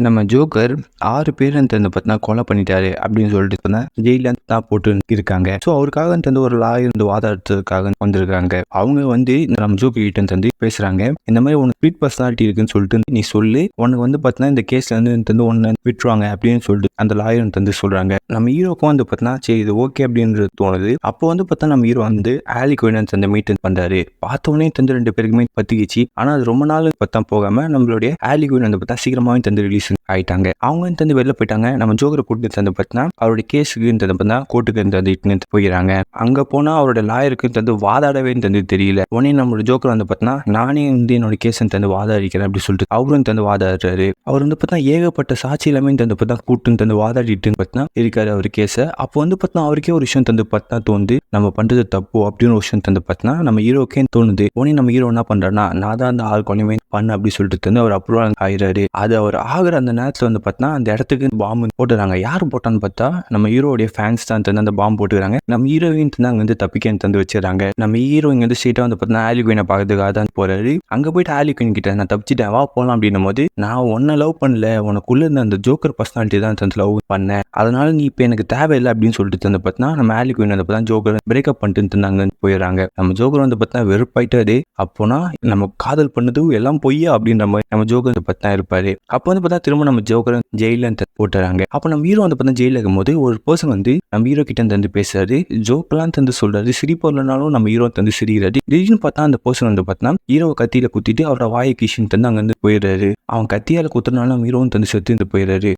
நம்ம ஜோக்கர் 6 பேர் கொலை பண்ணிட்டாரு அப்படின்னு சொல்லிட்டு ஜெயில தான் போட்டு இருக்காங்க. ஸோ அவருக்காக ஒரு லாயர் வாதாடுறதுக்காக வந்திருக்காங்க. அவங்க நம்ம ஜோக்கர் கிட்ட பேசுறாங்க. இந்த மாதிரி உனக்கு ஸ்பீட் பர்சனாலிட்டி இருக்குன்னு சொல்லிட்டு நீ சொல்லி உனக்கு இந்த கேஸ்ல உன்னை விட்டுருவாங்க அப்படின்னு சொல்லிட்டு அந்த லாயர் சொல்றாங்க. நம்ம ஹீரோக்கும் சரி இது ஓகே அப்படின்றது தோணுது. அப்போ நம்ம ஹீரோ ஆலி குயின் மீட் பண்றாரு. பார்த்தோன்னே 2 பேருக்குமே பத்திக்கிச்சு. ஆனா அது ரொம்ப நாள் போகாம நம்மளுடைய ஆலி குயின் சீக்கிரமாவே ரிலீஸ் ஆயிட்டாங்க. அவங்க வெளில போயிட்டாங்க. நம்ம ஜோக்கரை கூட்டிட்டு அவருடைய கேஸுக்கு கோர்ட்டுக்கு போயிடறாங்க. அங்க போனா அவரோட லாயருக்கு வாதாடவே தெரியல. உடனே நம்மளோட ஜோக்கர் நானே என்னோட கேஸ் வாதாடிக்கிறேன் அப்படின்னு சொல்லிட்டு அவரும் வாதாடுறாரு. அவர் ஏகப்பட்ட சாட்சி எல்லாமே கூட்டு வாதாடிட்டு இருக்காரு அவர் கேஸ. அப்போ அவருக்கே ஒரு விஷயம் தோணுது, நம்ம பண்றது தப்பு அப்படின்னு ஒரு விஷயம் நம்ம ஹீரோக்கே தோணுது. உடனே நம்ம ஹீரோ என்ன பண்றாருன்னா, நான் தான் அந்த ஆள் கொலைமே பண்ண அப்படி சொல்லிட்டு அவர் அப்ரூவல் ஆயிடுறாரு. அது அவர் ஆகிற அந்த நேரத்துல அந்த இடத்துக்கு பாம்பு போட்டுறாங்க. யார் போட்டான்னு பார்த்தா நம்ம ஹீரோடைய ஃபேன்ஸ் தான் அந்த பாம்பு போட்டுக்கிறாங்க. நம்ம ஹீரோயின் அங்க தப்பிக்க வச்சிடறாங்க. நம்ம ஹீரோ இங்க ஸ்ட்ரெயிட்டா ஆலி குயினை பார்க்கறதுக்காக தான் போறாரு. அங்க போயிட்டு ஆலி குயின் கிட்ட நான் தப்பிச்சிட்டேன், வா போலாம் அப்படின்னும் போது, நான் உன்னை லவ் பண்ணல, உனக்குள்ள இருந்த அந்த ஜோக்கர் பர்சனாலிட்டி தான் லவ் பண்ணேன், அதனால நீ இப்ப எனக்கு தேவையில்லை அப்படின்னு சொல்லிட்டு நம்ம ஆலி குயின் ஜோக்கர் பிரேக்அப் பண்ணிட்டு அங்க போயிடறாங்க. நம்ம ஜோக்கர் வெறுப்பாயிட்டாரு. அப்போனா நம்ம காதல் பண்ணது எல்லாம் பொய்யா அப்படின்ற மாதிரி நம்ம ஜோக்கர் இருப்பாரு. அப்போ திரும்ப நம்ம ஜோக்கர் ஜெயில போட்டுறாங்க. அப்போ நம்ம ஹீரோ ஜெயில இருக்கும்போது ஒரு பர்சன் நம்ம ஹீரோ கிட்ட பேசுறாரு. ஜோக்கெல்லாம் சொல்றாரு. சிரிப்பு இல்லைனாலும் நம்ம ஹீரோ சிரிக்கிறாரு. திடீர்னு பார்த்தா அந்த பர்சன் ஹீரோ கத்தியில குத்திட்டு அவரோட வாயை கீஷன் அங்க போயிடுறாரு. அவன் கத்தியால குத்துறதுனால நம்ம ஹீரோ செத்து போயிடுறாரு.